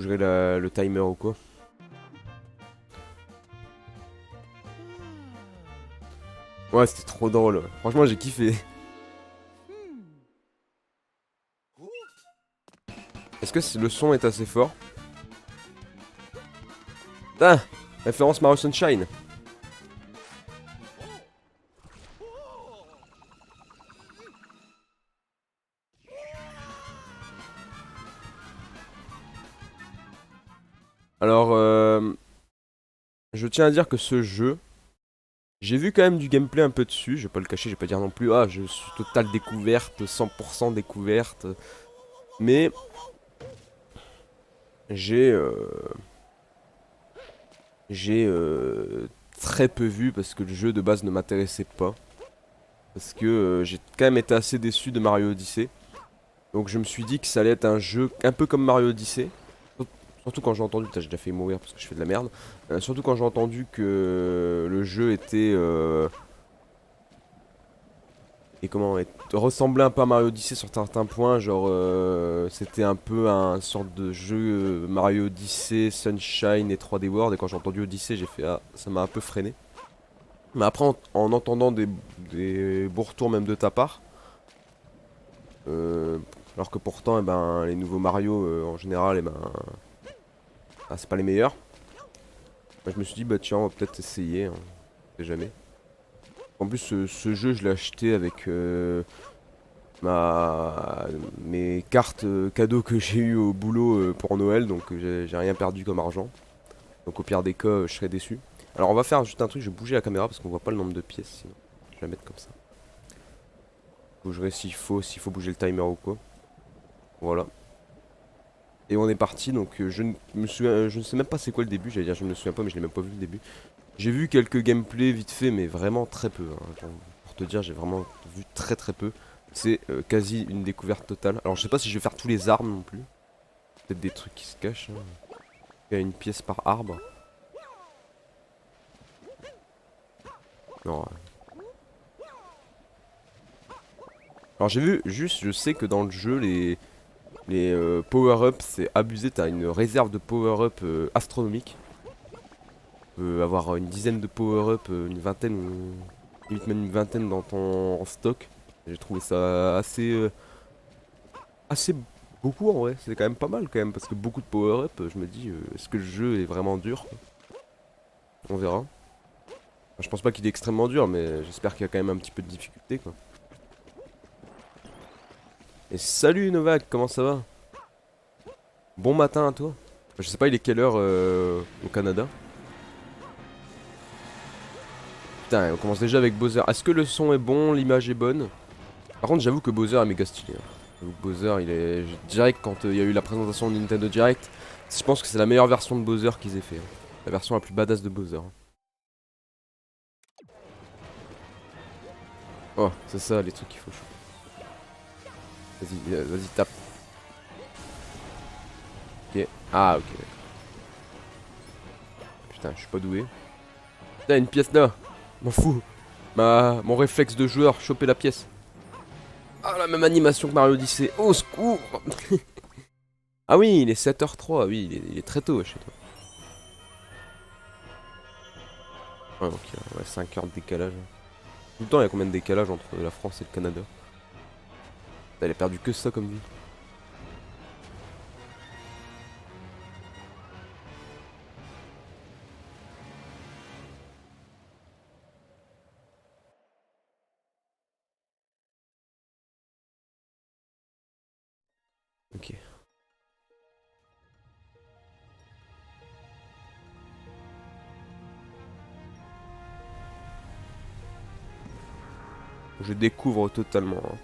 bougerai le timer ou quoi. Ouais, c'était trop drôle. Franchement, j'ai kiffé. Est-ce que le son est assez fort? Ah! Référence Mario Sunshine. Alors, je tiens à dire que ce jeu, j'ai vu quand même du gameplay un peu dessus, je vais pas le cacher, je vais pas dire non plus, ah, je suis totale découverte, 100% découverte. Mais, j'ai... j'ai très peu vu parce que le jeu de base ne m'intéressait pas. Parce que j'ai quand même été assez déçu de Mario Odyssey. Donc je me suis dit que ça allait être un jeu un peu comme Mario Odyssey. Surtout quand j'ai entendu, putain j'ai déjà fait mourir parce que je fais de la merde. Surtout quand j'ai entendu que le jeu était... et comment ressemblait un peu à Mario Odyssey sur certains points. Genre c'était un peu un sorte de jeu Mario Odyssey, Sunshine et 3D World. Et quand j'ai entendu Odyssey j'ai fait ah ça m'a un peu freiné. Mais après en entendant des beaux retours même de ta part. euh, alors que pourtant eh ben, les nouveaux Mario en général eh ben, ah, c'est pas les meilleurs. Moi, je me suis dit, bah tiens, on va peut-être essayer, hein. On sait jamais. En plus, ce jeu, je l'ai acheté avec mes cartes cadeaux que j'ai eu au boulot pour Noël, donc j'ai rien perdu comme argent. Donc au pire des cas, je serais déçu. Alors on va faire juste un truc, je vais bouger la caméra parce qu'on voit pas le nombre de pièces, sinon je vais la mettre comme ça. Je bougerai s'il faut bouger le timer ou quoi. Voilà. Et on est parti, donc je ne sais même pas c'est quoi le début, j'allais dire je me souviens pas mais je l'ai même pas vu le début. J'ai vu quelques gameplays vite fait, mais vraiment très peu, hein. Pour te dire, j'ai vraiment vu très très peu. C'est quasi une découverte totale. Alors je sais pas si je vais faire tous les arbres non plus. Peut-être des trucs qui se cachent, hein. Il y a une pièce par arbre. Non. Alors j'ai vu, juste je sais que dans le jeu, les power-up c'est abusé. T'as une réserve de power-up astronomique. Tu peux avoir une dizaine de power-up, une vingtaine ou limite même une vingtaine dans ton stock. J'ai trouvé ça assez beaucoup en vrai, c'est quand même pas mal quand même parce que beaucoup de power-up, je me dis est-ce que le jeu est vraiment dur quoi. On verra. Enfin, je pense pas qu'il est extrêmement dur mais j'espère qu'il y a quand même un petit peu de difficulté quoi. Et salut Novak, comment ça va? Bon matin à toi. Je sais pas il est quelle heure au Canada. Putain on commence déjà avec Bowser. Est-ce que le son est bon, l'image est bonne? Par contre j'avoue que Bowser est méga stylé, hein. J'avoue que Bowser il est... Direct quand il y a eu la présentation de Nintendo Direct, je pense que c'est la meilleure version de Bowser qu'ils aient fait, hein. La version la plus badass de Bowser, hein. Oh, c'est ça les trucs qu'il faut. Vas-y, vas-y, tape. Ok. Ah, ok, d'accord. Putain, je suis pas doué. Putain, une pièce là. M'en fous. Mon réflexe de joueur, choper la pièce. Ah, la même animation que Mario Odyssey. Au secours. Ah oui, il est 7h03. Oui, il est très tôt chez toi. Ouais, donc ouais, 5 heures de décalage. Tout le temps, il y a combien de décalage entre la France et le Canada? Elle a perdu que ça comme vie. Ok. Je découvre totalement, hein.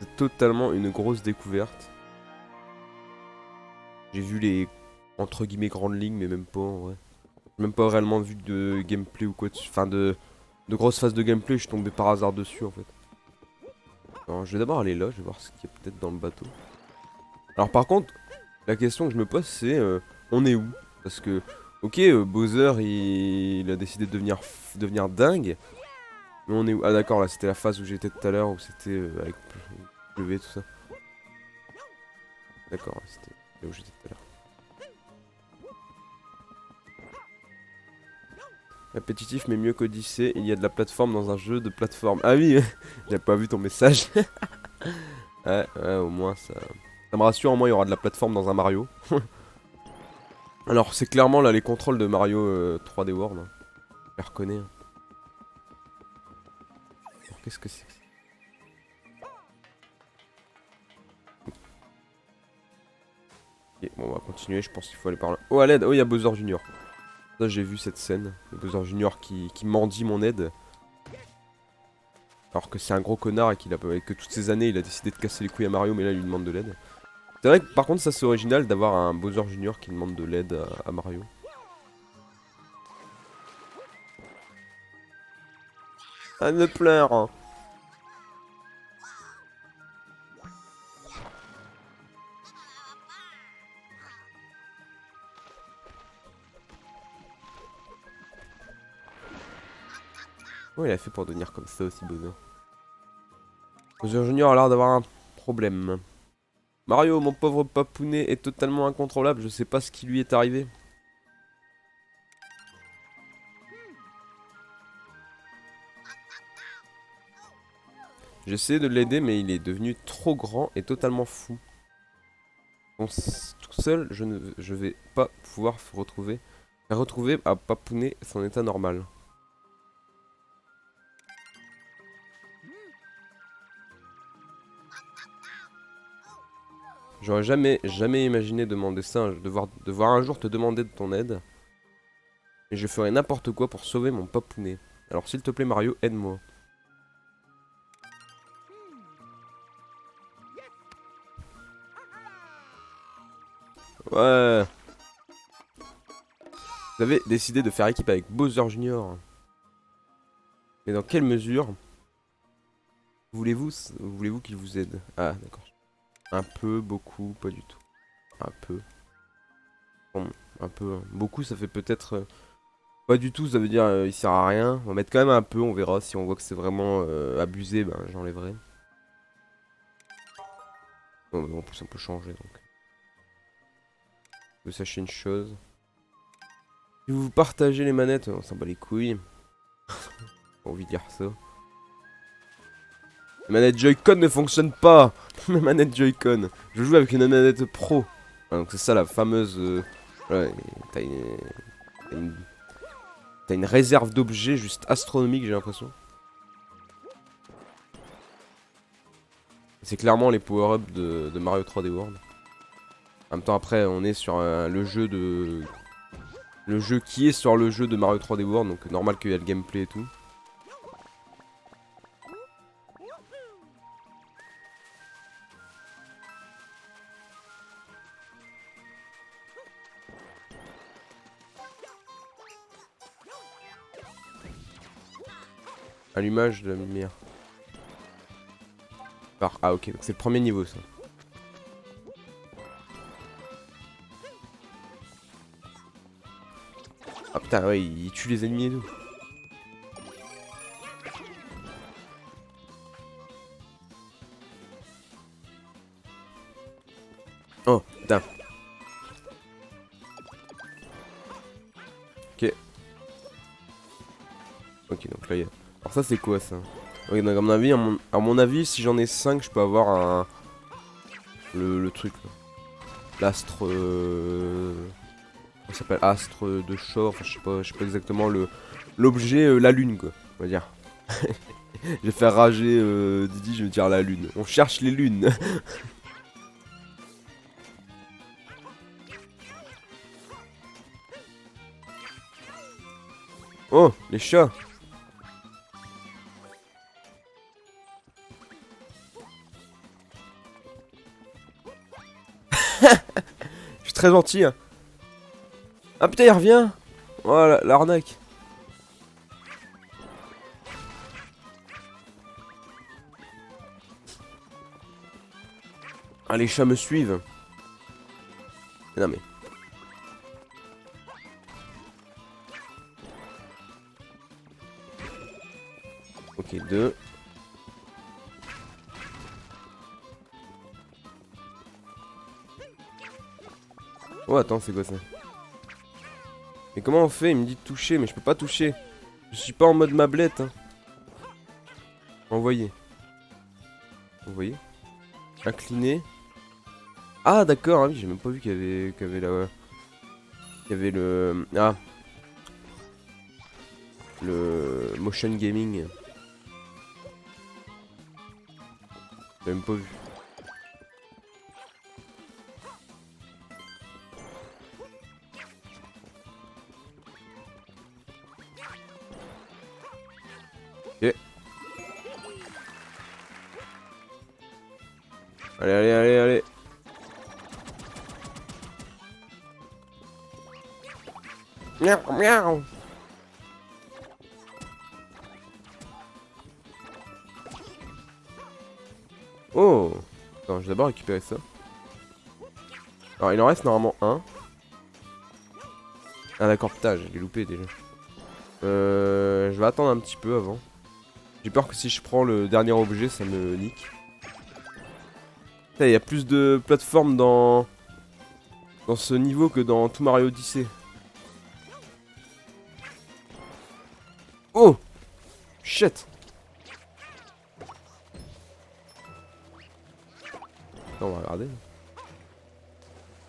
C'est totalement une grosse découverte. J'ai vu les entre guillemets grandes lignes, mais même pas en vrai. J'ai même pas réellement vu de gameplay ou quoi dessus. Enfin, de grosses phases de gameplay, je suis tombé par hasard dessus en fait. Alors, je vais d'abord aller là, je vais voir ce qu'il y a peut-être dans le bateau. Alors, par contre, la question que je me pose, c'est on est où? Parce que, ok, Bowser il a décidé de devenir dingue. Mais on est où? Ah, d'accord, là c'était la phase où j'étais tout à l'heure, où c'était avec pleuvé tout ça. D'accord, c'était là où j'étais tout à l'heure. Répétitif mais mieux qu'Odyssée, il y a de la plateforme dans un jeu de plateforme. Ah oui, j'ai pas vu ton message. Ouais, au moins ça me rassure, au moins il y aura de la plateforme dans un Mario. Alors c'est clairement là les contrôles de Mario 3D World. Hein. Je les reconnais. Hein. Alors qu'est-ce que c'est que ça? Ok, bon on va continuer, je pense qu'il faut aller par là. Oh à l'aide, oh il y a Bowser Junior. Ça j'ai vu cette scène, le Bowser Junior qui mendie mon aide. Alors que c'est un gros connard et que toutes ces années il a décidé de casser les couilles à Mario mais là il lui demande de l'aide. C'est vrai que par contre ça c'est original d'avoir un Bowser Junior qui demande de l'aide à Mario. Ah ne pleure hein. Oh il a fait pour devenir comme ça aussi Bowser. Bowser Junior a l'air d'avoir un problème. Mario, mon pauvre papounet, est totalement incontrôlable, je sais pas ce qui lui est arrivé. J'essaie de l'aider mais il est devenu trop grand et totalement fou. Bon, tout seul, je vais pas pouvoir retrouver à papounet son état normal. J'aurais jamais imaginé demander ça, devoir un jour te demander de ton aide. Et je ferai n'importe quoi pour sauver mon papounet. Alors s'il te plaît Mario, aide-moi. Ouais. Vous avez décidé de faire équipe avec Bowser Junior. Mais dans quelle mesure voulez-vous qu'il vous aide? Ah d'accord. Un peu, beaucoup, pas du tout. Un peu. Bon, un peu. Hein. Beaucoup ça fait peut-être... pas du tout, ça veut dire il sert à rien. On va mettre quand même un peu, on verra. Si on voit que c'est vraiment abusé, ben j'enlèverai. Bon, mais en plus on peut changer donc. Vous sachez une chose. Si vous partagez les manettes, on s'en bat les couilles. Pas envie de dire ça. Les manettes Joy-Con ne fonctionnent pas. Mes manettes Joy-Con. Je joue avec une manette pro. Ah, donc c'est ça la fameuse... ouais, t'as une réserve d'objets juste astronomique j'ai l'impression. C'est clairement les power-up de Mario 3D World. En même temps après on est sur le jeu de... Le jeu qui est sur le jeu de Mario 3D World, donc normal qu'il y ait le gameplay et tout. Allumage de la lumière. Ah ok, donc c'est le premier niveau ça. Ah putain ouais, il tue les ennemis et tout. Oh putain. Ok. Ok donc là il y a... Alors ça c'est quoi ça? Ok donc à mon avis si j'en ai 5 je peux avoir un... Le truc là. L'astre... Comment ça s'appelle? Astre de Shore, enfin je sais pas exactement l'objet, la lune quoi, on va dire. Je vais faire rager Didi, je vais dire la lune. On cherche les lunes. Oh, les chats. Je suis très gentil. Hein. Ah putain, il revient. Voilà, l'arnaque. Ah, les chats me suivent. Non mais... Ok, 2. Oh, attends, c'est quoi ça? Mais comment on fait? Il me dit de toucher, mais je peux pas toucher. Je suis pas en mode mablette. Hein. Envoyer. Envoyer. Incliner. Ah d'accord, ah oui, j'ai même pas vu qu'il y avait la... qu'il y avait le... Ah. Le motion gaming. J'ai même pas vu. Ok. Allez, allez, allez, allez. Miaou, miaou. Oh. Attends, je vais d'abord récupérer ça. Alors, il en reste normalement un. Ah d'accord, putain, j'ai loupé déjà. Je vais attendre un petit peu avant. J'ai peur que si je prends le dernier objet, ça me nique. Il y a plus de plateformes dans ce niveau que dans tout Mario Odyssey. Oh! Shit! Attends, on va regarder.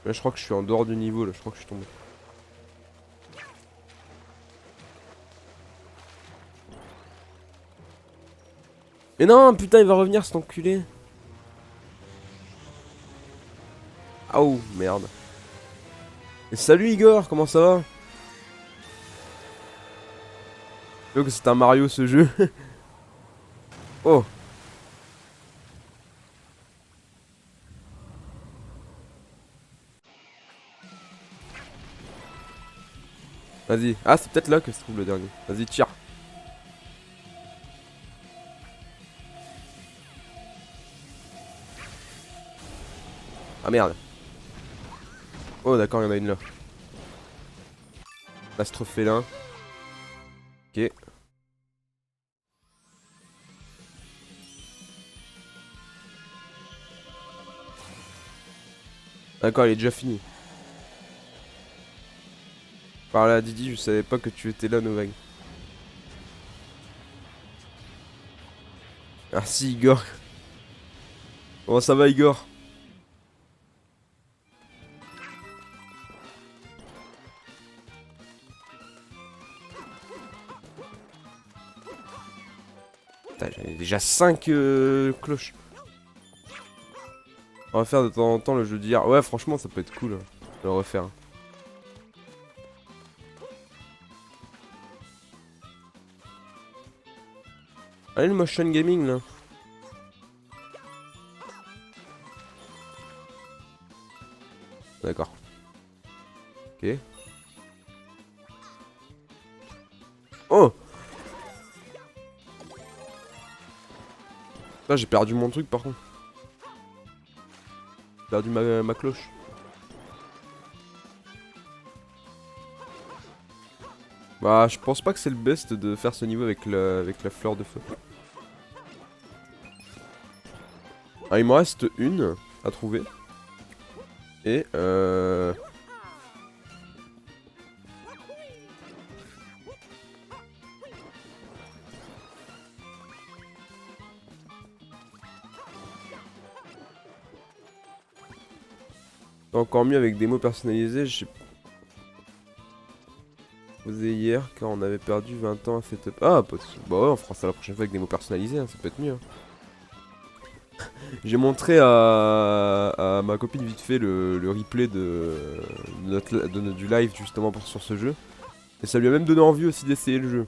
Là, je crois que je suis en dehors du niveau, là. Je crois que je suis tombé. Mais non, putain, il va revenir cet enculé. Ah oh, merde. Et salut Igor, comment ça va? Je vois que c'est un Mario ce jeu. Oh. Vas-y. Ah, c'est peut-être là que se trouve le dernier. Vas-y, tire. Ah merde. Oh, d'accord, il y en a une là. L'astrophélin. Ok. D'accord, il est déjà fini. Par là, Didi, je savais pas que tu étais là, Novak. Merci Igor. Comment ça va Igor? Putain, j'en ai déjà 5 cloches. On va faire de temps en temps le jeu d'hier. Ouais, franchement, ça peut être cool de le refaire. Allez, le motion gaming là. D'accord. Ok. Oh! Là, j'ai perdu mon truc par contre. J'ai perdu ma cloche. Bah, je pense pas que c'est le best de faire ce niveau avec la fleur de feu. Ah, il me reste une à trouver. Et encore mieux avec des mots personnalisés. J'ai posé hier car on avait perdu 20 ans à cette... Ah, pas de soucis. Bah ouais, on fera ça la prochaine fois avec des mots personnalisés, hein, ça peut être mieux. Hein. J'ai montré à ma copine vite fait le replay du live justement sur ce jeu. Et ça lui a même donné envie aussi d'essayer le jeu.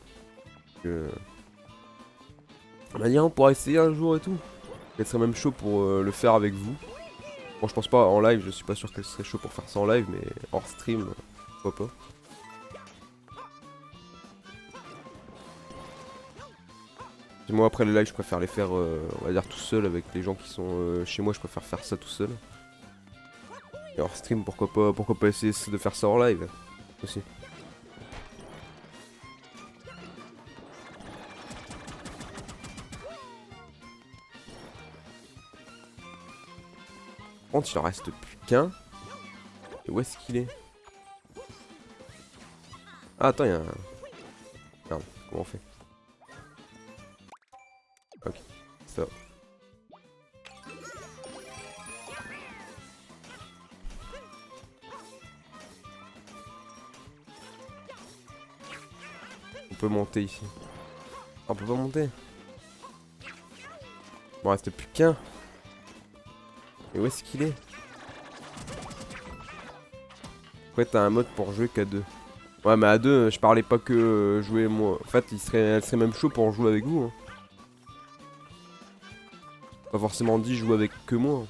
On m'a dit on pourra essayer un jour et tout. Elle serait même chaud pour le faire avec vous. Bon, je pense pas en live, je suis pas sûr qu'elle serait chaud pour faire ça en live, mais hors stream, pourquoi pas. Et moi après les lives je préfère les faire on va dire tout seul avec les gens qui sont chez moi, je préfère faire ça tout seul. Et hors stream pourquoi pas essayer de faire ça en live aussi. Par contre il en reste plus qu'un. Et où est-ce qu'il est? Ah, attends, il y a un... Merde, comment on fait? Ok, ça. On peut monter ici. Ah, on peut pas monter. Bon, reste plus qu'un. Et où est-ce qu'il est? Ouais, t'as un mode pour jouer qu'à deux. Ouais, mais à deux, je parlais pas que jouer moi. En fait, elle serait même chaud pour jouer avec vous. Hein. Pas forcément dit jouer avec que moi. Hein.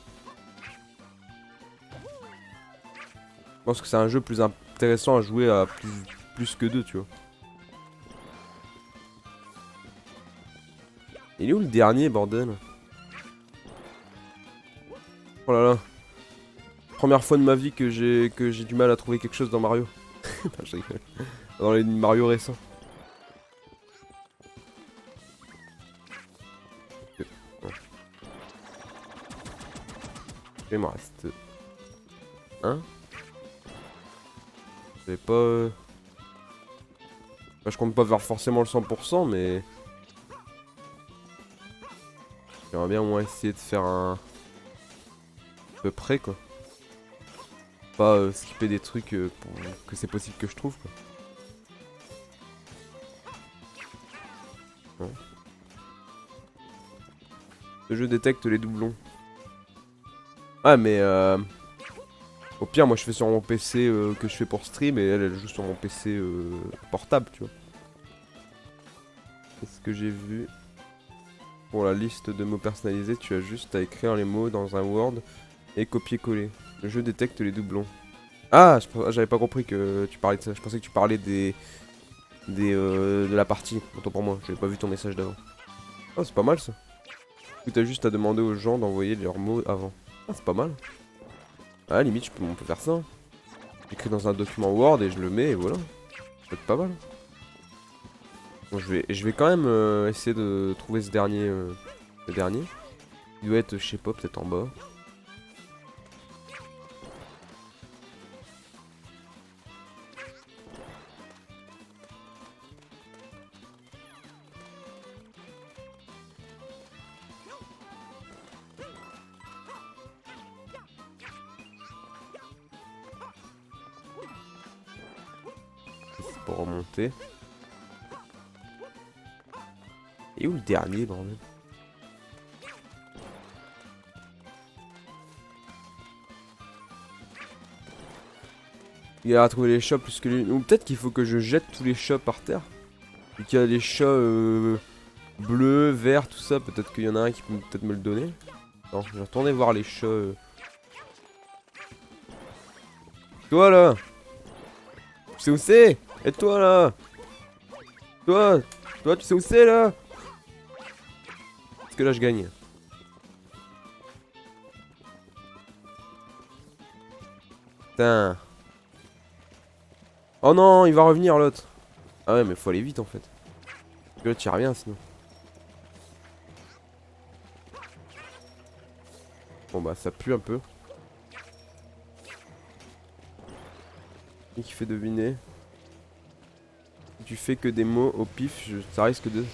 Je pense que c'est un jeu plus intéressant à jouer à plus que deux, tu vois. Il est où le dernier, bordel? Oh là là. Première fois de ma vie que j'ai du mal à trouver quelque chose dans Mario. Non, je rigole. Dans les Mario récents. Bon. Il m'en reste un. J'avais pas... Bah, je compte pas faire forcément le 100%, mais... J'aimerais bien au moins essayer de faire un... à peu près, quoi. Pas skipper des trucs pour que c'est possible que je trouve, quoi. Non. Ce jeu détecte les doublons. Ah, mais au pire, moi je fais sur mon PC que je fais pour stream et elle joue sur mon PC portable, tu vois. Qu'est-ce que j'ai vu? Pour la liste de mots personnalisés, tu as juste à écrire les mots dans un Word et copier-coller. Le jeu détecte les doublons. Ah, j'avais pas compris que tu parlais de ça. Je pensais que tu parlais de la partie. Autant pour moi, j'avais pas vu ton message d'avant. Oh, c'est pas mal ça. Du coup, t'as juste à demander aux gens d'envoyer leurs mots avant. Ah, c'est pas mal. Ah, limite, on peut faire ça. Hein. J'écris dans un document Word et je le mets et voilà. Ça peut être pas mal. Bon, je vais quand même essayer de trouver ce dernier. Le dernier. Il doit être, je sais pas, peut-être en bas. C'est pour remonter. Et où le dernier, bordel? Il a trouvé les chats plus que lui. Ou peut-être qu'il faut que je jette tous les chats par terre. Vu qu'il y a les chats bleus, verts, tout ça. Peut-être qu'il y en a un qui peut peut-être me le donner. Non, je vais retourner voir les chats. Toi là! Tu sais où c'est? Et toi là? Toi! Toi, tu sais où c'est là? Parce que là, je gagne. Putain. Oh non, il va revenir l'autre. Ah ouais, mais faut aller vite en fait. Parce que là, tu y reviens sinon. Bon bah, ça pue un peu. Qui fait deviner. Si tu fais que des mots au pif, ça risque de...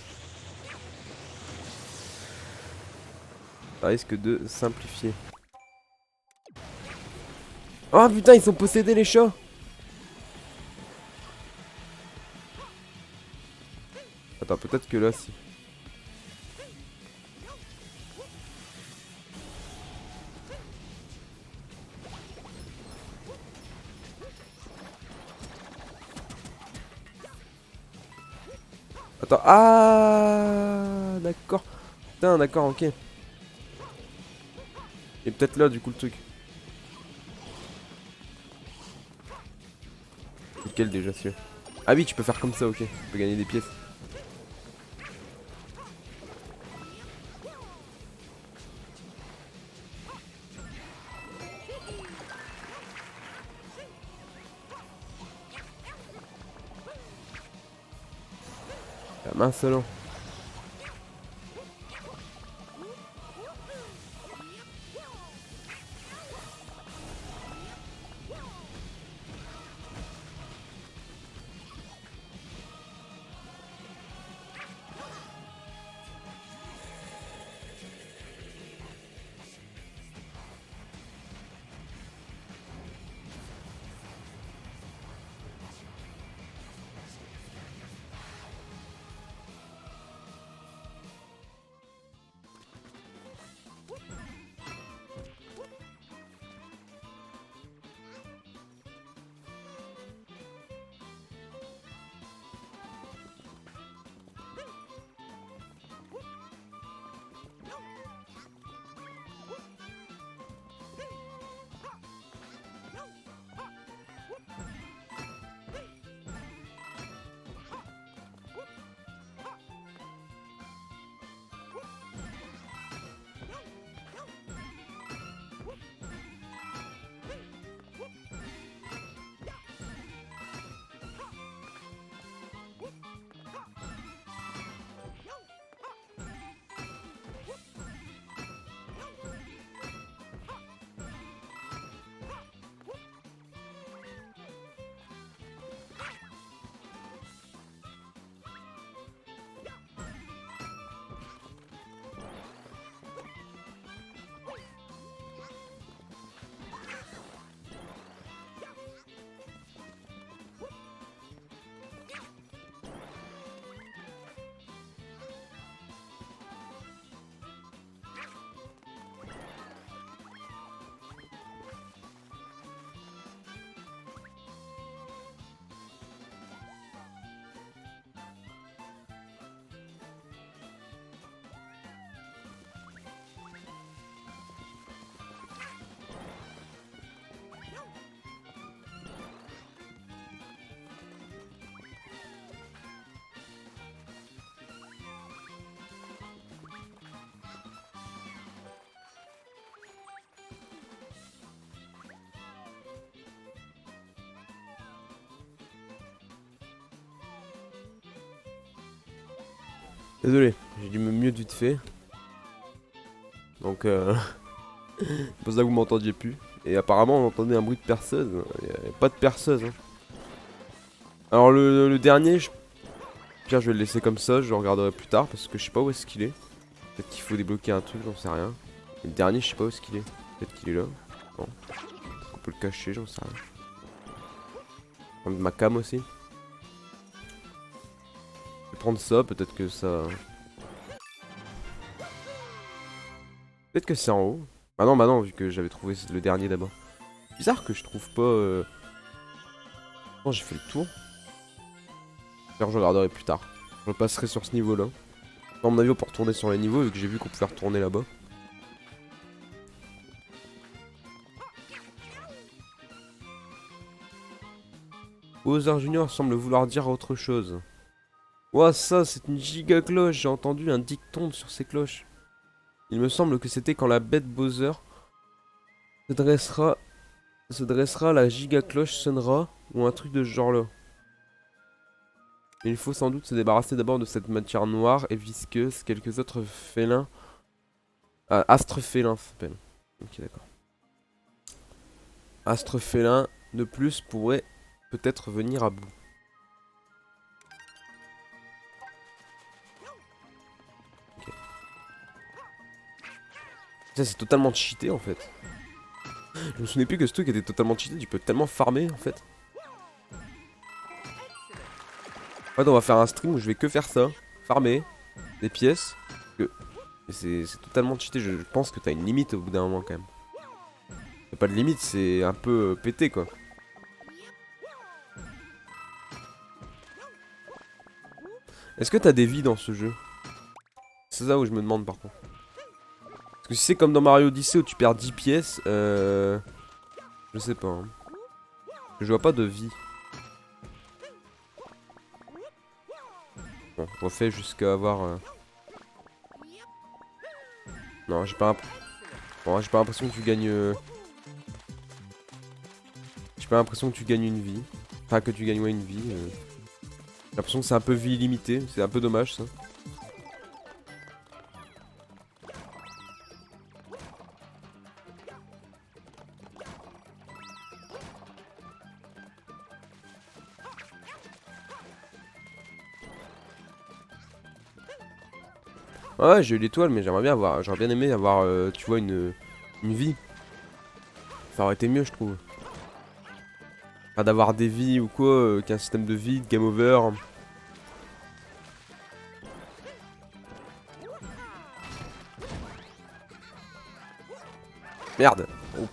Ça risque de simplifier. Oh putain, ils sont possédés les chats. Attends, peut-être que là, si. Attends, ah d'accord. Putain, d'accord, ok. Et peut-être là, du coup, le truc. Lequel déjà, celui-là? Ah oui, tu peux faire comme ça, ok. Tu peux gagner des pièces. La mince alors. Désolé, j'ai dû me mute vite fait. Donc c'est pour ça que vous m'entendiez plus. Et apparemment on entendait un bruit de perceuse. Il n'y a pas de perceuse. Hein. Alors le dernier, Pierre, je vais le laisser comme ça, je le regarderai plus tard parce que je sais pas où est-ce qu'il est. Peut-être qu'il faut débloquer un truc, j'en sais rien. Et le dernier, je sais pas où est-ce qu'il est. Peut-être qu'il est là. Bon. On peut le cacher, j'en sais rien. Prendre ma cam aussi. Je vais prendre ça, peut-être que ça... Peut-être que c'est en haut. Bah non, vu que j'avais trouvé le dernier d'abord. Bizarre que je trouve pas... Non, j'ai fait le tour. D'ailleurs, je regarderai plus tard. Je repasserai sur ce niveau-là. À mon avis, on peut retourner sur les niveaux, vu que j'ai vu qu'on pouvait retourner là-bas. Bowser Junior semble vouloir dire autre chose. Ouah, ça, c'est une giga cloche. J'ai entendu un dicton sur ces cloches. Il me semble que c'était quand la bête Bowser se dressera, la giga cloche sonnera, ou un truc de ce genre-là. Il faut sans doute se débarrasser d'abord de cette matière noire et visqueuse. Quelques autres félins... Ah, astre félin, ça s'appelle. Ok, d'accord. Astre félin de plus pourrait peut-être venir à bout. Okay. Ça, c'est totalement cheaté en fait. Je me souvenais plus que ce truc était totalement cheaté. Tu peux tellement farmer en fait. En fait, on va faire un stream où je vais que faire ça. Farmer des pièces. C'est totalement cheaté. Je pense que t'as une limite au bout d'un moment quand même. Y'a pas de limite, c'est un peu pété quoi. Est-ce que t'as des vies dans ce jeu? C'est ça où je me demande par contre. Parce que si c'est comme dans Mario Odyssey où tu perds 10 pièces, je sais pas. Hein. Je vois pas de vie. Bon, on refait jusqu'à avoir... Non, j'ai pas... Bon, j'ai pas l'impression que tu gagnes... J'ai pas l'impression que tu gagnes une vie. Enfin, que tu gagnes ouais, une vie. J'ai l'impression que c'est un peu vie illimitée. C'est un peu dommage ça. Ouais, j'ai eu l'étoile, mais j'aimerais bien avoir... J'aurais bien aimé avoir, tu vois, une vie. Ça aurait été mieux, je trouve. Enfin, d'avoir des vies ou quoi, qu'un système de vie, de game over. Merde. Oh.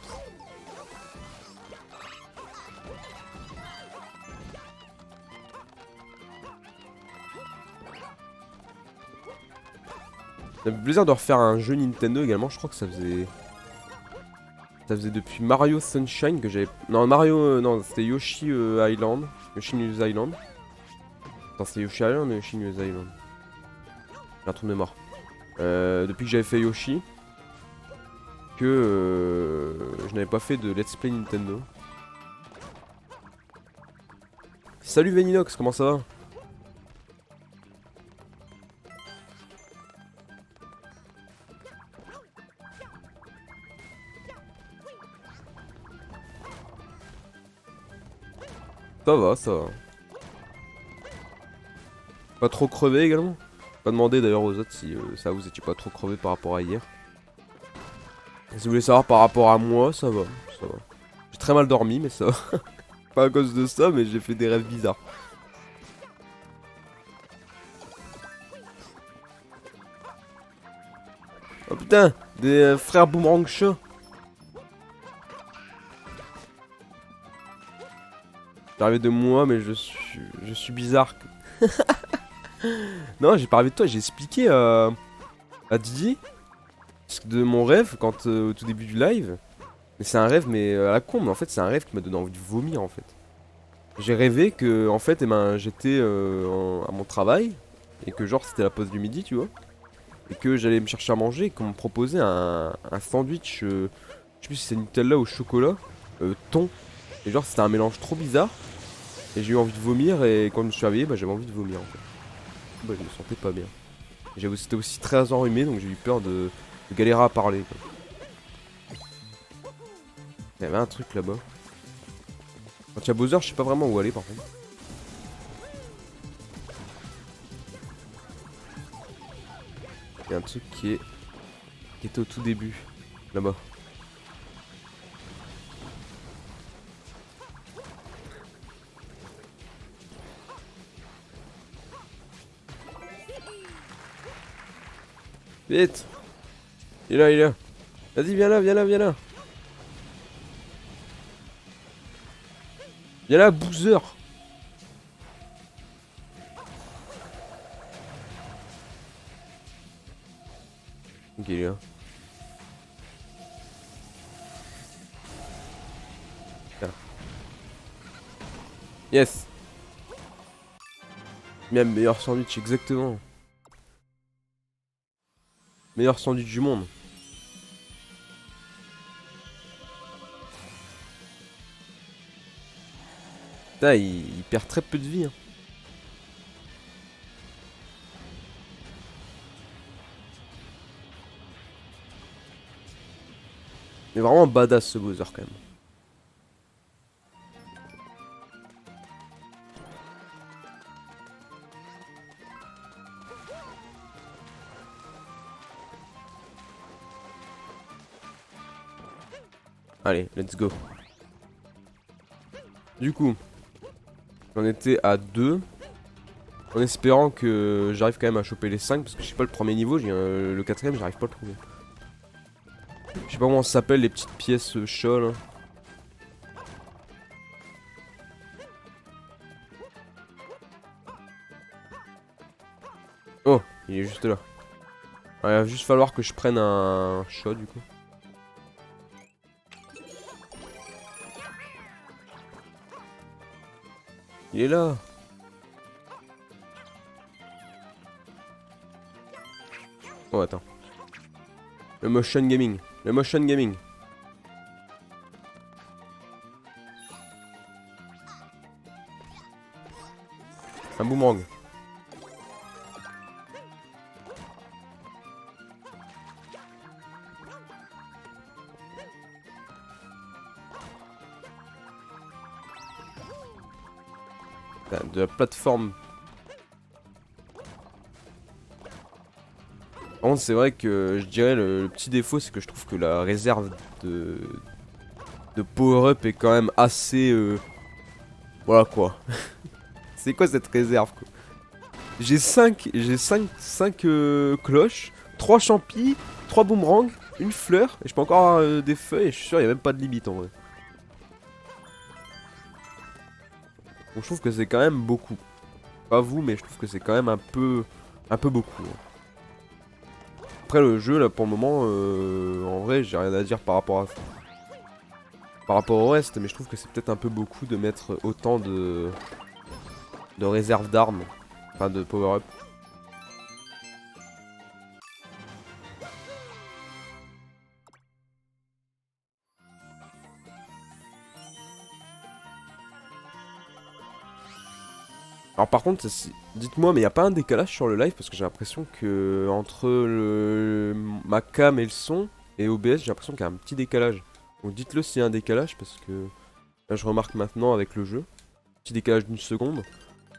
Ça me fait plaisir de refaire un jeu Nintendo également, je crois que ça faisait... Ça faisait depuis Mario Sunshine que j'avais... Non, Mario... non, c'était Yoshi Island. Yoshi News Island. Attends, c'était Yoshi Island ou Yoshi News Island? J'ai un trou de mémoire. Depuis que j'avais fait Yoshi... Que je n'avais pas fait de Let's Play Nintendo. Salut Veninox, comment ça va? Ça va, ça va. Pas trop crevé également? Pas demandé d'ailleurs aux autres si ça vous étiez pas trop crevé par rapport à hier. Si vous voulez savoir par rapport à moi, ça va, ça va. J'ai très mal dormi mais ça va. Pas à cause de ça mais j'ai fait des rêves bizarres. Oh putain, des frères Boomerang Show. J'ai de moi mais je suis bizarre. Non, j'ai pas rêvé de toi, j'ai expliqué à Didi de mon rêve quand au tout début du live. Mais c'est un rêve mais à la con, mais en fait c'est un rêve qui m'a donné envie de vomir en fait. J'ai rêvé que en fait j'étais à mon travail et que genre c'était la pause du midi, tu vois. Et que j'allais me chercher à manger et qu'on me proposait un sandwich, je sais plus si c'est Nutella au chocolat, thon. Et genre c'était un mélange trop bizarre. Et j'ai eu envie de vomir et quand je me suis réveillé, bah j'avais envie de vomir en fait. Bah je me sentais pas bien. C'était aussi très enrhumé, donc j'ai eu peur de galérer à parler, quoi. Il y avait un truc là-bas. Quand il y a Bowser, je sais pas vraiment où aller par contre. Il y a un truc qui était au tout début, là-bas. Vite! Il est là, il est là. Vas-y, viens là, viens là, viens là. Viens là, Bowser. Ok, il est là. Tiens. Yes! Bien, meilleur sandwich, exactement. Meilleur sandwich du monde. Putain, il perd très peu de vie, hein. Il est vraiment badass ce Bowser quand même. Allez, let's go. Du coup, j'en étais à 2. En espérant que j'arrive quand même à choper les 5. Parce que je sais pas, le premier niveau, le quatrième, j'arrive pas à le trouver. Je sais pas comment ça s'appelle, les petites pièces chaudes, là. Oh, il est juste là. Ouais, il va juste falloir que je prenne un shot du coup. Il est là. Oh attends. Le motion gaming. Le motion gaming. Un boomerang. De la plateforme. Par contre, c'est vrai que je dirais le petit défaut, c'est que je trouve que la réserve de power-up est quand même assez... Voilà quoi. C'est quoi cette réserve quoi? J'ai 5 cloches, 3 champis, 3 boomerangs, une fleur, et je peux encore avoir des feuilles, et je suis sûr il n'y a même pas de limite en vrai. Donc je trouve que c'est quand même beaucoup. Pas vous, mais je trouve que c'est quand même un peu beaucoup, hein. Après le jeu là pour le moment, en vrai j'ai rien à dire par rapport au reste, mais je trouve que c'est peut-être un peu beaucoup de mettre autant de réserves d'armes, enfin de power-up. Alors par contre, dites-moi, mais il n'y a pas un décalage sur le live parce que j'ai l'impression que entre ma cam et le son et OBS, j'ai l'impression qu'il y a un petit décalage. Donc dites-le s'il y a un décalage parce que là je remarque maintenant avec le jeu. Petit décalage d'une seconde.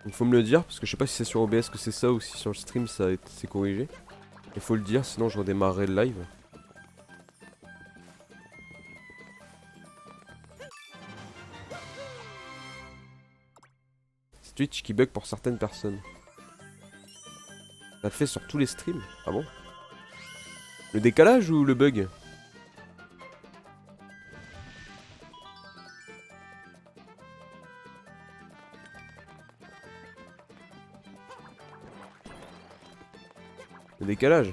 Donc faut me le dire parce que je sais pas si c'est sur OBS que c'est ça ou si sur le stream ça c'est corrigé. Il faut le dire sinon je redémarrerai le live. C'est Twitch qui bug pour certaines personnes. Ça le fait sur tous les streams. Ah bon? Le décalage ou le bug? Le décalage?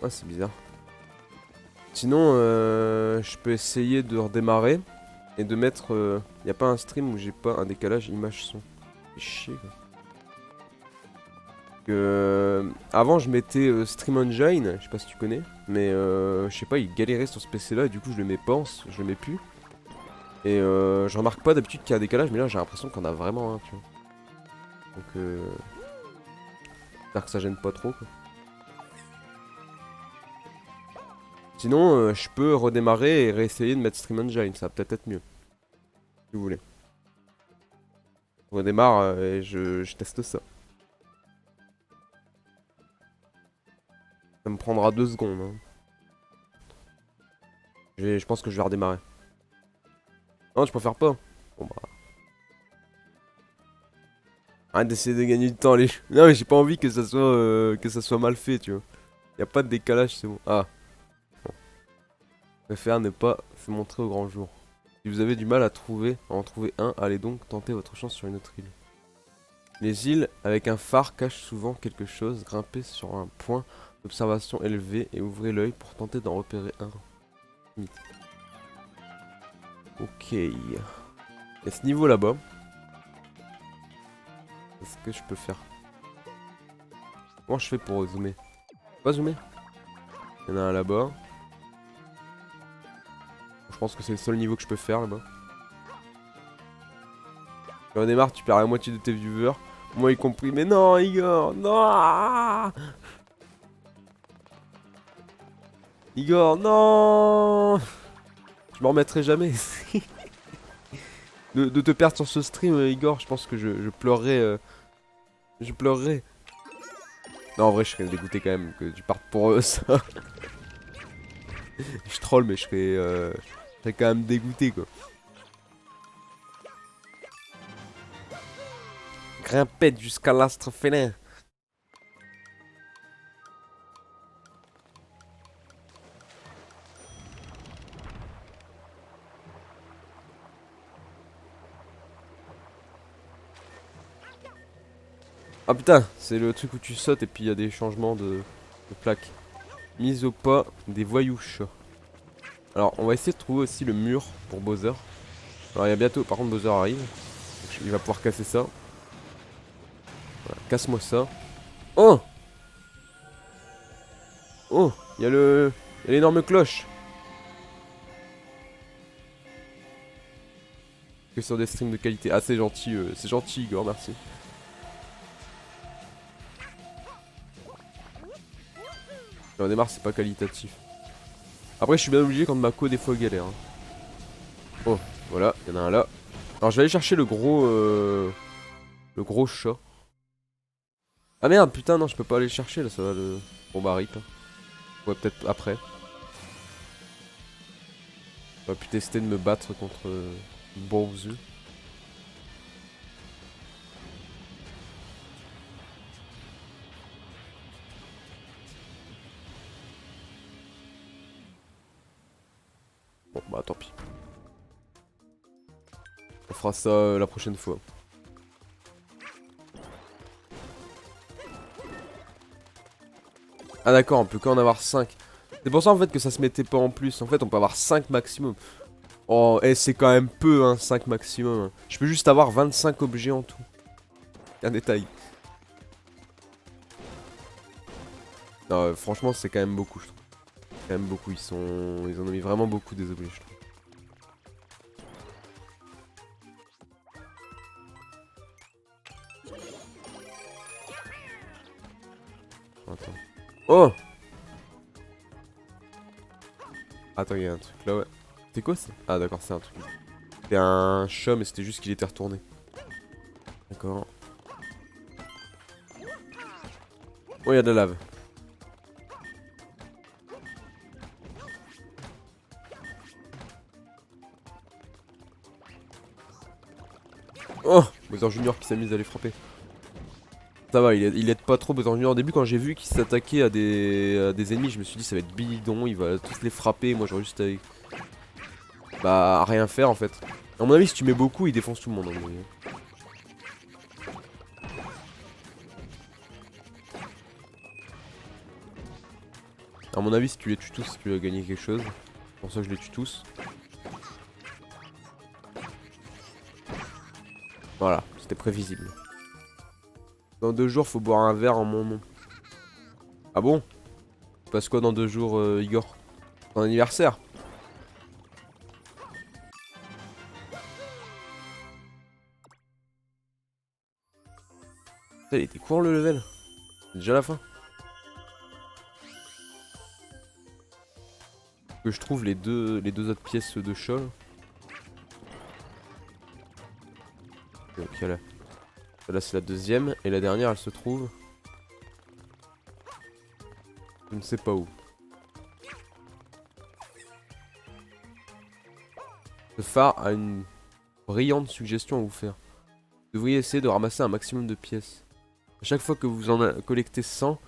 Ah c'est bizarre. Sinon je peux essayer de redémarrer et de mettre... y a pas un stream où j'ai pas un décalage image son. C'est chier quoi. Avant je mettais Stream Engine, je sais pas si tu connais, mais je sais pas, il galérait sur ce PC là et du coup je le mets pas, je le mets plus. Et je remarque pas d'habitude qu'il y a un décalage, mais là j'ai l'impression qu'on a vraiment un, tu vois. Donc j'espère que ça gêne pas trop quoi. Sinon, je peux redémarrer et réessayer de mettre Stream Engine, ça va peut-être être mieux. Si vous voulez. Je redémarre et je teste ça. Ça me prendra 2 secondes. Hein. Je pense que je vais redémarrer. Non, je préfère pas. Bon bah. Arrête d'essayer de gagner du temps, les. Non, mais j'ai pas envie que ça soit mal fait, tu vois. Y a pas de décalage, c'est bon. Ah. Bon. Je préfère ne pas se montrer au grand jour. Si vous avez du mal à en trouver un, allez donc tenter votre chance sur une autre île. Les îles avec un phare cachent souvent quelque chose. Grimpez sur un point d'observation élevé et ouvrez l'œil pour tenter d'en repérer un. Ok. Et ce niveau là-bas, qu'est-ce que je peux faire? Comment je fais pour zoomer? Pas zoomer? Il y en a un là-bas. Je pense que c'est le seul niveau que je peux faire là-bas. Quand on démarre, tu perds la moitié de tes viewers. Moi y compris. Mais non, Igor, non! Igor, non! Je m'en remettrai jamais. de te perdre sur ce stream, Igor, je pense que je pleurerais. Je pleurerais. Non, en vrai, je serais dégoûté quand même que tu partes pour ça. Je troll, mais je serais quand même dégoûté, quoi. Grimpette jusqu'à l'astre félin. Ah putain, c'est le truc où tu sautes et puis il y a des changements de plaques. Mise au pas des voyouches. Alors, on va essayer de trouver aussi le mur pour Bowser. Alors, il y a bientôt, par contre, Bowser arrive. Donc, il va pouvoir casser ça. Voilà, casse-moi ça. Oh! Oh! Il y a l'énorme cloche. Que sur des streams de qualité. Ah, c'est gentil, Igor, merci. On démarre, c'est pas qualitatif. Après, je suis bien obligé quand Mako des fois galère. Hein. Oh, voilà, il y en a un là. Alors, je vais aller chercher le gros chat. Ah merde, putain, non, je peux pas aller le chercher là, ça va le. Bon bah, rip. Ouais, peut-être après. J'aurais pu tester de me battre contre Bowser. Bon bah tant pis. On fera ça la prochaine fois. Ah d'accord, on peut qu'en avoir 5. C'est pour ça en fait que ça se mettait pas en plus. En fait on peut avoir 5 maximum. Oh, et c'est quand même peu hein, 5 maximum. Hein. Je peux juste avoir 25 objets en tout. Un détail. Non, franchement c'est quand même beaucoup je trouve. Quand même beaucoup, ils en ont mis vraiment beaucoup des objets je trouve. Attends. Oh! Attends, il y a un truc là, ouais. C'est quoi ça? Ah d'accord, c'est un truc. C'était un chat, mais c'était juste qu'il était retourné. D'accord. Oh, il y a de la lave. Oh! Bowser Junior qui s'amuse à les frapper. Ça va, il aide pas trop Bowser Junior. Au début, quand j'ai vu qu'il s'attaquait à des ennemis, je me suis dit ça va être bidon, il va tous les frapper. Moi, j'aurais juste à rien faire en fait. À mon avis, si tu mets beaucoup, il défonce tout le monde. À mon avis, si tu les tues tous, tu vas gagner quelque chose. C'est pour ça que je les tue tous. Voilà, c'était prévisible. Dans 2 jours, faut boire un verre en mon nom. Ah bon? Passe quoi dans 2 jours, Igor? Ton anniversaire? Putain, il était court le level. C'est déjà la fin. Que je trouve les deux autres pièces de chat. Ok, là c'est la deuxième. Et la dernière, elle se trouve. Je ne sais pas où. Ce phare a une brillante suggestion à vous faire. Vous devriez essayer de ramasser un maximum de pièces. À chaque fois que vous en collectez 100,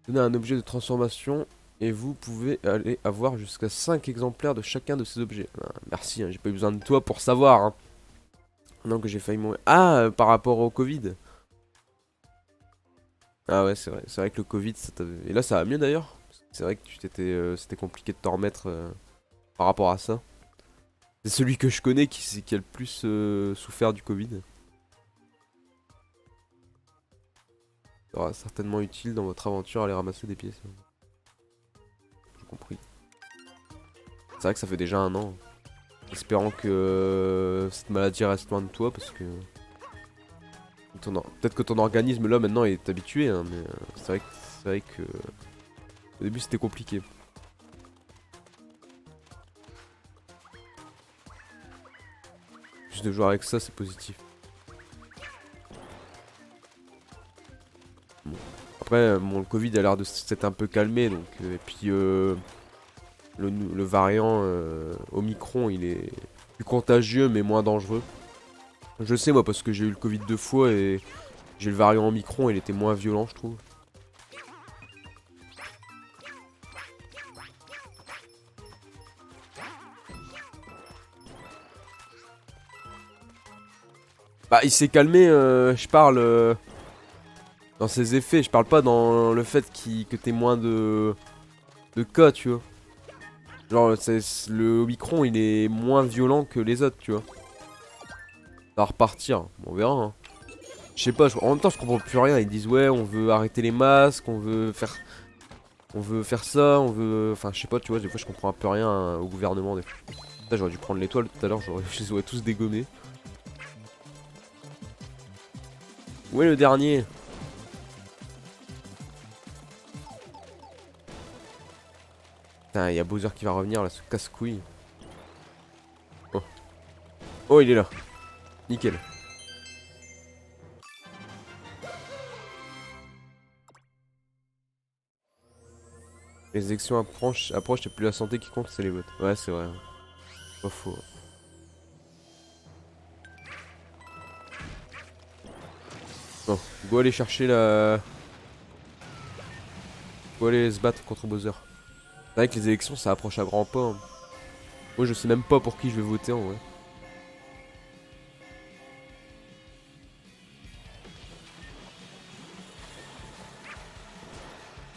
donnez un objet de transformation et vous pouvez aller avoir jusqu'à 5 exemplaires de chacun de ces objets. Ah, merci, hein, j'ai pas eu besoin de toi pour savoir. Hein. Non, que j'ai failli mourir. Ah, par rapport au Covid. Ah ouais, c'est vrai que le Covid, ça t'avait... Et là, ça va mieux d'ailleurs. C'est vrai que c'était compliqué de t'en remettre par rapport à ça. C'est celui que je connais qui a le plus souffert du Covid. Ça sera certainement utile dans votre aventure à aller ramasser des pièces. J'ai compris. C'est vrai que ça fait déjà 1 an. Espérant que cette maladie reste loin de toi parce que... Peut-être que ton organisme là maintenant est habitué, hein, mais c'est vrai que au début c'était compliqué. Juste de jouer avec ça, c'est positif. Bon. Après, bon, le Covid a l'air de s'être un peu calmé, donc et puis le variant Omicron, il est plus contagieux mais moins dangereux. Je sais moi parce que j'ai eu le Covid 2 fois et j'ai le variant Omicron, il était moins violent, je trouve. Bah, il s'est calmé, je parle dans ses effets, je parle pas dans le fait que t'aies moins de cas, tu vois. Genre, le Omicron, il est moins violent que les autres, tu vois. Ça va repartir, on verra. Hein. Je sais pas, en même temps, je comprends plus rien. Ils disent, ouais, on veut arrêter les masques, on veut faire ça, on veut. Enfin, je sais pas, tu vois, des fois, je comprends un peu rien au gouvernement. Des fois. Putain, j'aurais dû prendre l'étoile tout à l'heure, je les aurais tous dégommés. Où est le dernier? Putain, il y a Bowser qui va revenir là, ce casse-couille. Oh. Oh, il est là. Nickel. Les élections approchent, c'est plus la santé qui compte, c'est les votes. Ouais, c'est vrai. Pas faux. Bon, go aller chercher la... Go aller se battre contre Bowser. C'est vrai que les élections, ça approche à grands pas. Hein. Moi, je sais même pas pour qui je vais voter en vrai.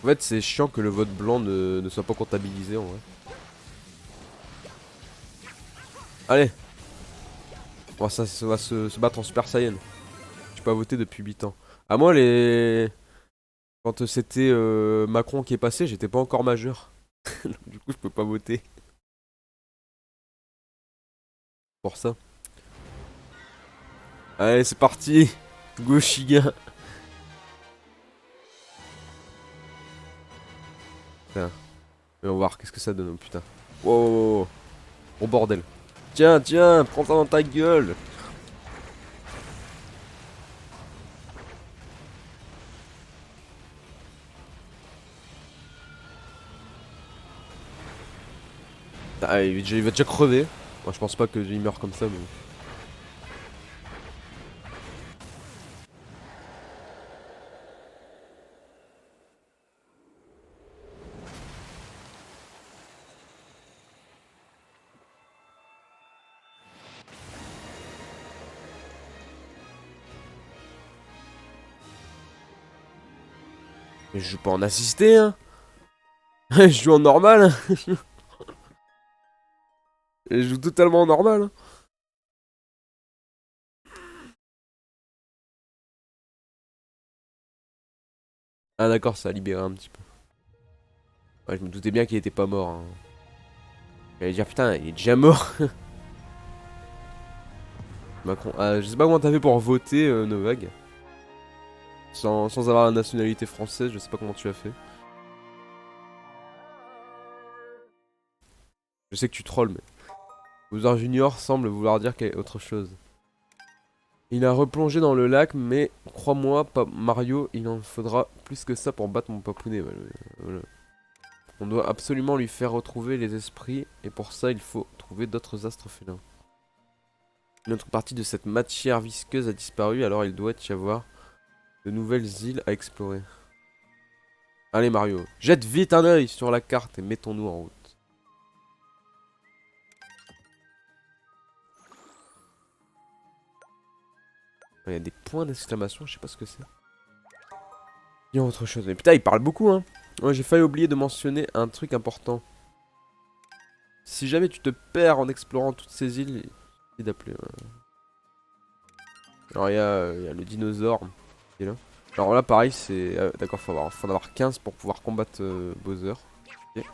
En fait, c'est chiant que le vote blanc ne soit pas comptabilisé en vrai. Allez, on va se battre en Super Saiyan. J'ai pas voté depuis 8 ans. À moi, quand c'était Macron qui est passé, j'étais pas encore majeur. Du coup, je peux pas voter. Pour ça. Allez, c'est parti. Go Shiga. Putain. Mais on va voir qu'est-ce que ça donne, oh, putain. Wow, wow, wow. Oh bordel. Tiens, tiens, prends ça dans ta gueule. Ah, il va déjà crever. Moi, je pense pas qu'il meurt comme ça, mais... Mais je joue pas en assisté, hein. Je joue en normal. Je joue totalement en normal. Hein. Ah d'accord, ça a libéré un petit peu. Ouais, je me doutais bien qu'il était pas mort. Hein. J'allais dire, putain, il est déjà mort. Macron. Je sais pas comment t'as fait pour voter, Novag. Sans avoir la nationalité française, je sais pas comment tu as fait. Je sais que tu trolls, mais... Bowser Junior semble vouloir dire autre chose. Il a replongé dans le lac, mais crois-moi, Mario, il en faudra plus que ça pour battre mon papounet. Voilà. On doit absolument lui faire retrouver les esprits, et pour ça, il faut trouver d'autres astres félins. Une autre partie de cette matière visqueuse a disparu, alors il doit y avoir de nouvelles îles à explorer. Allez Mario, jette vite un œil sur la carte et mettons-nous en route. Il y a des points d'exclamation, je sais pas ce que c'est. Il y a autre chose. Mais putain, il parle beaucoup, hein. Ouais, j'ai failli oublier de mentionner un truc important. Si jamais tu te perds en explorant toutes ces îles, il suffit d'appeler. Alors il y a le dinosaure qui est là. Alors là, pareil, c'est... D'accord, faut en avoir 15 pour pouvoir combattre Bowser. Okay.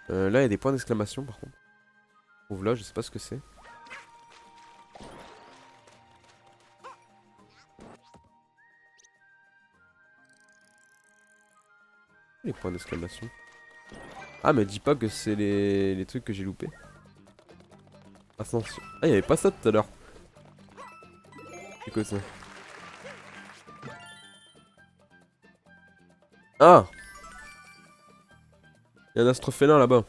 Là, il y a des points d'exclamation, par contre. Je trouve là, je sais pas ce que c'est. Les points d'exclamation. Ah, mais dis pas que c'est les trucs que j'ai loupés. Ascension. Ah, il y avait pas ça tout à l'heure. C'est quoi ça? Ah! Il y a un astrophélin là-bas.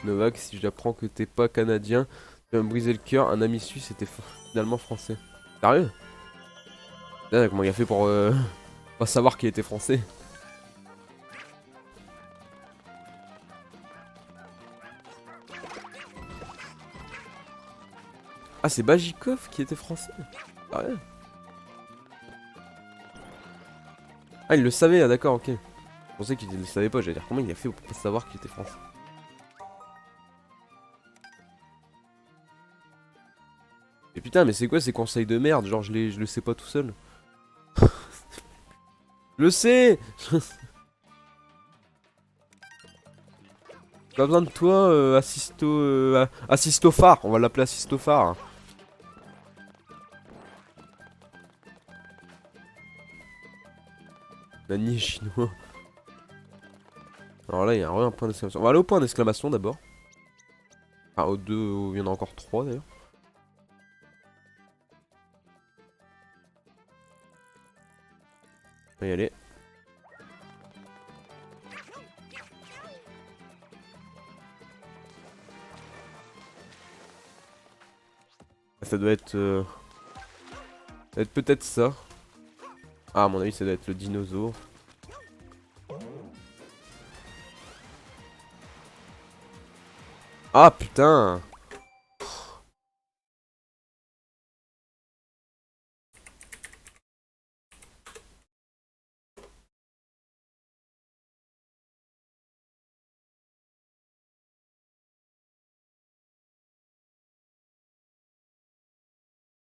Novak, si j'apprends que t'es pas canadien, tu vas me briser le cœur. Un ami suisse était finalement français. Sérieux? Putain, comment il a fait pour pas savoir qu'il était français? Ah, c'est Bajikov qui était français? Sérieux? Ah, il le savait, ah, d'accord, ok. Je pensais qu'il le savait pas, j'allais dire comment il a fait pour pas savoir qu'il était français. Et putain, mais c'est quoi ces conseils de merde? Genre, je le sais pas tout seul. Je le sais! Pas besoin de toi, Assistophare. On va l'appeler Assistophare. Nani chinois. Alors là, il y a un point d'exclamation. On va aller au point d'exclamation d'abord. Enfin, au 2, il y en a encore 3 d'ailleurs. On va y aller. Ça doit être... Ça doit être peut-être ça. Ah, à mon avis, ça doit être le dinosaure. Ah, putain!